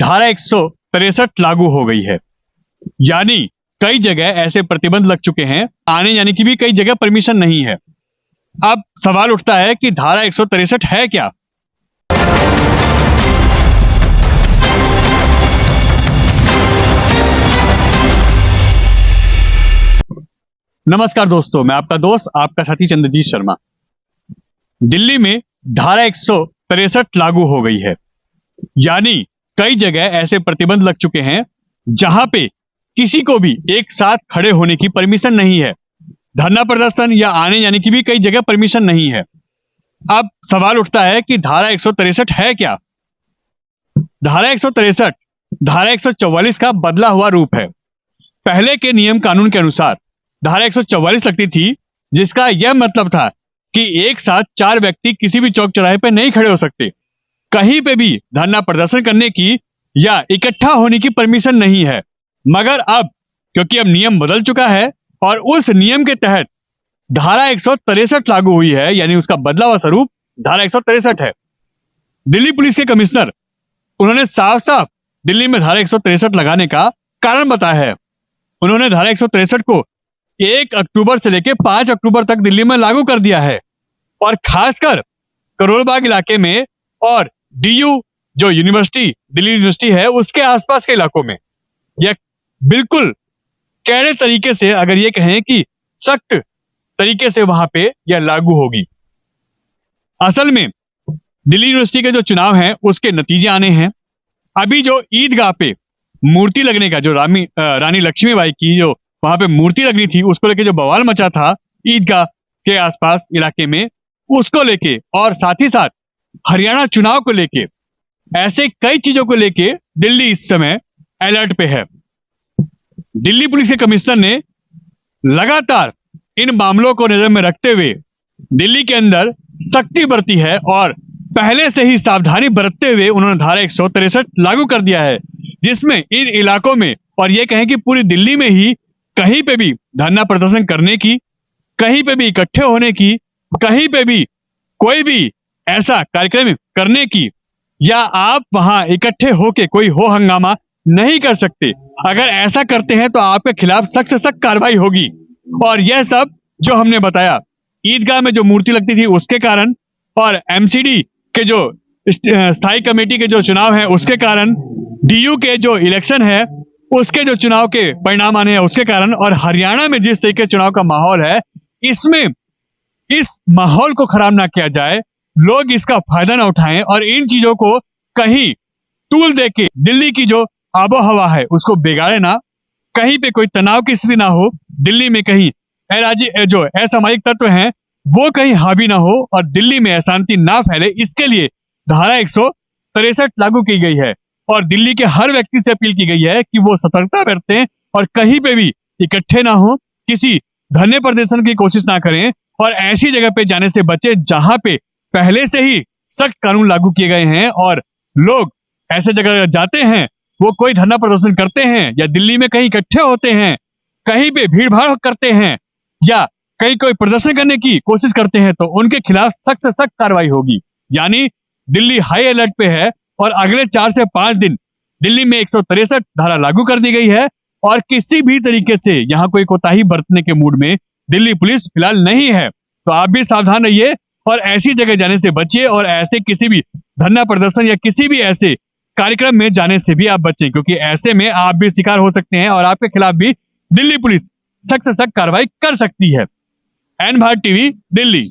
धारा 163 लागू हो गई है। यानी कई जगह ऐसे प्रतिबंध लग चुके हैं, आने जाने की भी कई जगह परमिशन नहीं है। अब सवाल उठता है कि धारा 163 है क्या? नमस्कार दोस्तों, मैं आपका दोस्त, आपका साथी चंद्रजीत शर्मा। दिल्ली में धारा 163 लागू हो गई है। यानी कई जगह ऐसे प्रतिबंध लग चुके हैं जहां पे किसी को भी एक साथ खड़े होने की परमिशन नहीं है। धरना प्रदर्शन या आने जाने की भी कई जगह परमिशन नहीं है। अब सवाल उठता है कि धारा 163 है क्या? धारा 163 धारा 144 का बदला हुआ रूप है। पहले के नियम कानून के अनुसार धारा 144 लगती थी, जिसका यह मतलब था कि एक साथ 4 व्यक्ति किसी भी चौक चौराहे पर नहीं खड़े हो सकते। कहीं पे भी धरना प्रदर्शन करने की या इकट्ठा होने की परमिशन नहीं है। मगर अब क्योंकि अब नियम बदल चुका है और उस नियम के तहत धारा 163 लागू हुई है, यानी उसका बदला हुआ स्वरूप धारा 163 है। दिल्ली पुलिस के कमिश्नर उन्होंने साफ साफ दिल्ली में धारा 163 लगाने का कारण बताया है। उन्होंने धारा 163 को 1 अक्टूबर से लेकर 5 अक्टूबर तक दिल्ली में लागू कर दिया है और खासकर करोलबाग इलाके में और डीयू जो यूनिवर्सिटी दिल्ली यूनिवर्सिटी है उसके आसपास के इलाकों में यह बिल्कुल कड़े तरीके से, अगर ये कहें कि सख्त तरीके से वहां पे यह लागू होगी। असल में दिल्ली यूनिवर्सिटी के जो चुनाव हैं उसके नतीजे आने हैं। अभी जो ईदगाह पे मूर्ति लगने का, जो रानी लक्ष्मीबाई की जो वहां पे मूर्ति लगनी थी, उसको लेके जो बवाल मचा था ईदगाह के आसपास इलाके में, उसको लेके और साथ ही साथ हरियाणा चुनाव को लेके, ऐसे कई चीजों को लेके दिल्ली इस समय अलर्ट पे है। दिल्ली पुलिस के कमिश्नर ने लगातार इन मामलों को नजर में रखते हुए दिल्ली के अंदर सख्ती बरती है और पहले से ही सावधानी बरतते हुए उन्होंने धारा 163 लागू कर दिया है, जिसमें इन इलाकों में और ये कहें कि पूरी दिल्ली में ही कहीं पे भी धरना प्रदर्शन करने की, कहीं पे भी इकट्ठे होने की, कहीं पे भी कोई भी ऐसा कार्यक्रम करने की या आप वहां इकट्ठे होके कोई हो हंगामा नहीं कर सकते। अगर ऐसा करते हैं तो आपके खिलाफ सख्त से सख्त कार्रवाई होगी। और यह सब जो हमने बताया, ईदगाह में जो मूर्ति लगती थी उसके कारण और एमसीडी के जो स्थायी कमेटी के जो चुनाव है उसके कारण, डीयू के जो इलेक्शन है उसके जो चुनाव के परिणाम आने हैं उसके कारण, और हरियाणा में जिस तरीके चुनाव का माहौल है, इसमें इस माहौल को खराब ना किया जाए, लोग इसका फायदा ना उठाएं और इन चीजों को कहीं टूल देके दिल्ली की जो आबो हवा है उसको बिगाड़े ना, कहीं पे कोई तनाव की स्थिति ना हो, दिल्ली में कहीं जो असामाजिक तत्व हैं वो कहीं हावी ना हो और दिल्ली में अशांति ना फैले, इसके लिए धारा 163 लागू की गई है। और दिल्ली के हर व्यक्ति से अपील की गई है कि वो सतर्कता बरतें और कहीं पे भी इकट्ठे ना हो, किसी धरने प्रदर्शन की कोशिश ना करें और ऐसी जगह पे जाने से बचे जहां पे पहले से ही सख्त कानून लागू किए गए हैं। और लोग ऐसे जगह जाते हैं, वो कोई धरना प्रदर्शन करते हैं या दिल्ली में कहीं इकट्ठे होते हैं, कहीं पे भीड़ भाड़ करते हैं या कहीं कोई प्रदर्शन करने की कोशिश करते हैं, तो उनके खिलाफ सख्त से सख्त कार्रवाई होगी। यानी दिल्ली हाई अलर्ट पे है और अगले 4 से 5 दिन दिल्ली में 163 धारा लागू कर दी गई है और किसी भी तरीके से यहाँ कोई कोताही बरतने के मूड में दिल्ली पुलिस फिलहाल नहीं है। तो आप भी सावधान रहिए और ऐसी जगह जाने से बचिए और ऐसे किसी भी धरना प्रदर्शन या किसी भी ऐसे कार्यक्रम में जाने से भी आप बचें, क्योंकि ऐसे में आप भी शिकार हो सकते हैं और आपके खिलाफ भी दिल्ली पुलिस सख्त से सख्त कार्रवाई कर सकती है। N Bharat TV, Delhi.